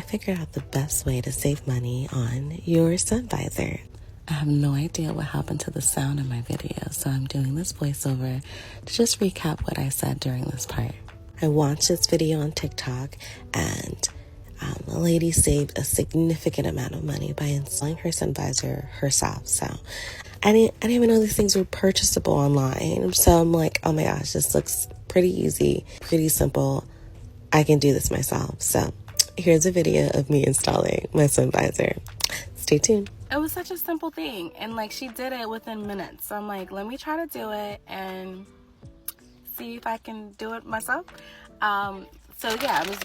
I figured out the best way to save money on your sun visor. I have no idea what happened to the sound in my video, so I'm doing this voiceover to just recap what I said during this part. I watched this video on TikTok, and a lady saved a significant amount of money by installing her sun visor herself. So I didn't even know these things were purchasable online. So I'm like, oh my gosh, this looks pretty easy, pretty simple. I can do this myself. So here's a video of me installing my sun visor. Stay tuned. It was such a simple thing, and like she did it within minutes. So I'm like, let me try to do it and see if I can do it myself. So yeah, it was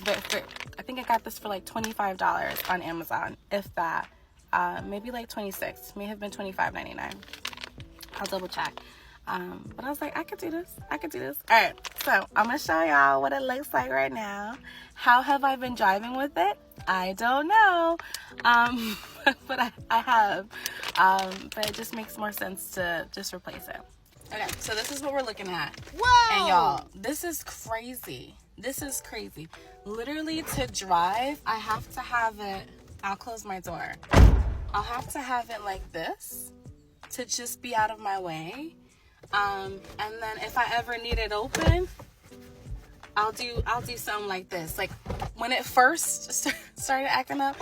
I think I got this for like $25 on Amazon, if that. Maybe like $26, may have been $25.99. I'll double check. But I was like, I could do this. All right, so I'm gonna show y'all what it looks like right now. How have I been driving with it? I don't know, but I have. But it just makes more sense to just replace it. Okay, so this is what we're looking at. Whoa! And y'all, this is crazy. Literally, to drive, I have to have it. I'll close my door. I'll have to have it like this to just be out of my way. And then if I ever need it open, I'll do something like this. Like when it first started acting up,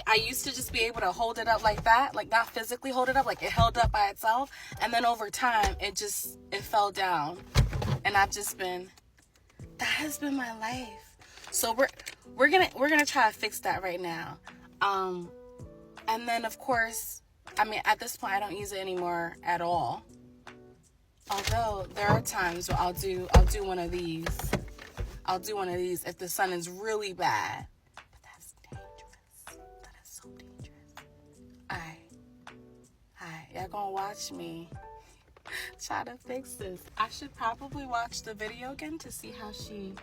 I used to just be able to hold it up like that, like not physically hold it up, like it held up by itself. And then over time, it fell down, and that has been my life. So we're gonna try to fix that right now. And then of course, I mean, at this point I don't use it anymore at all. Although there are times where I'll do one of these. I'll do one of these if the sun is really bad. But that's dangerous. That is so dangerous. Alright, y'all gonna watch me try to fix this. I should probably watch the video again to see how she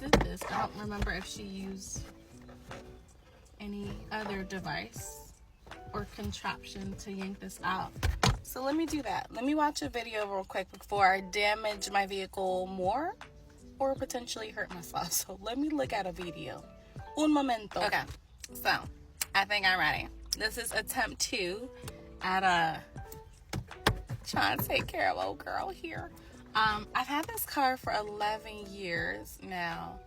did this. I don't remember if she used any other device or contraption to yank this out. So let me do that. Let me watch a video real quick before I damage my vehicle more or potentially hurt myself. So let me look at a video. Un momento. Okay, so I think I'm ready. This is attempt 2 at trying to take care of old girl here. I've had this car for 11 years now.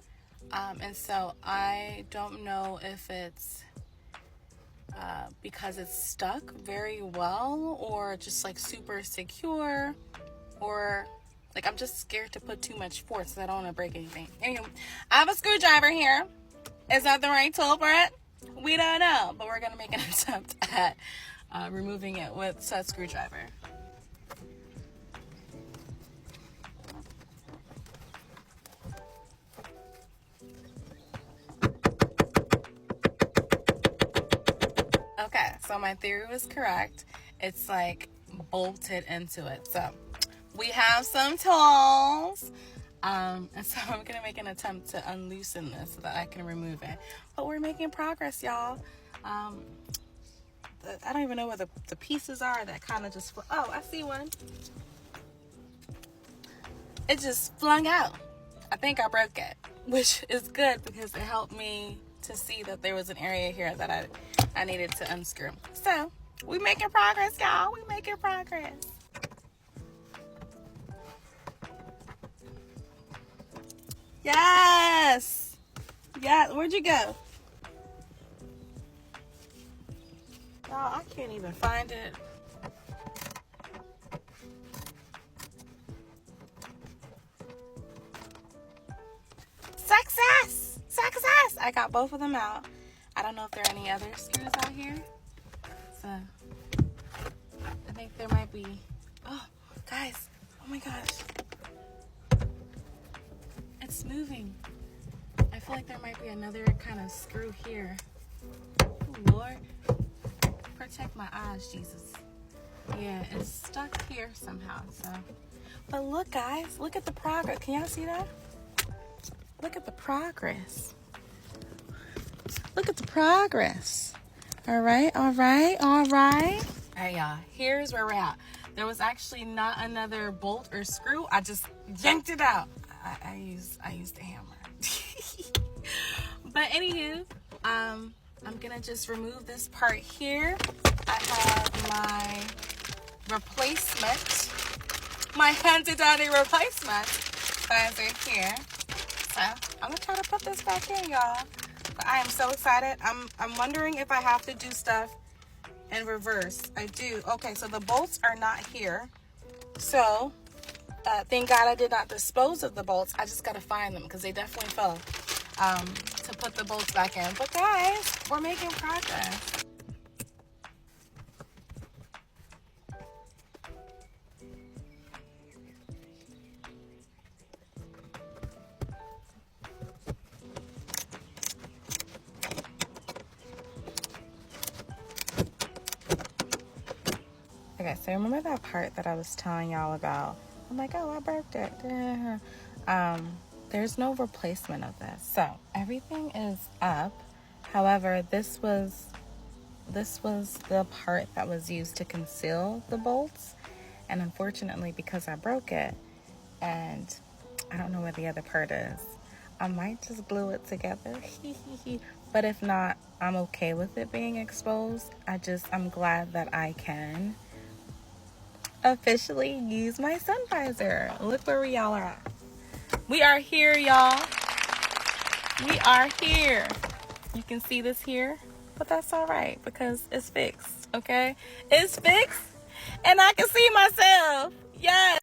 And so I don't know if it's because it's stuck very well, or just like super secure, or like I'm just scared to put too much force so I don't want to break anything. Anyway, I have a screwdriver here. Is that the right tool for it? We don't know, but we're gonna make an attempt at removing it with said screwdriver. Okay, so my theory was correct. It's like bolted into it. So we have some tools. And so I'm gonna make an attempt to unloosen this so that I can remove it. But we're making progress, y'all. I don't even know where the pieces are that kind of just oh, I see one. It just flung out. I think I broke it, which is good because it helped me to see that there was an area here that I needed to unscrew. So we making progress, y'all. We making progress. Yes. Yeah. Where'd you go? Oh, I can't even find it. Success! Success! I got both of them out. I don't know if there are any other screws out here. So, I think there might be. Oh, guys. Oh my gosh. It's moving. I feel like there might be another kind of screw here. Oh, Lord. Protect my eyes, Jesus. Yeah, it's stuck here somehow. So, but look, guys. Look at the progress. Can y'all see that? Look at the progress. Look at the progress. All right, all right, all right. All right, y'all. Here's where we're at. There was actually not another bolt or screw. I just yanked it out. I used a hammer. But anywho, I'm gonna just remove this part here. I have my replacement, my handy dandy replacement visor here. So I'm gonna try to put this back in, y'all. But I am so excited. I'm wondering if I have to do stuff in reverse. I do. Okay, so the bolts are not here. So thank God I did not dispose of the bolts. I just gotta find them because they definitely fell. To put the bolts back in. But guys, we're making progress. Okay, so remember that part that I was telling y'all about? I'm like, oh, I broke it. There's no replacement of this. So everything is up. However, this was the part that was used to conceal the bolts. And unfortunately, because I broke it and I don't know where the other part is, I might just glue it together. But if not, I'm okay with it being exposed. I'm glad that I can officially use my sun visor. Look where we all are at. We are here, y'all. We are here. You can see this here, but that's all right because it's fixed, okay? It's fixed and I can see myself. Yes.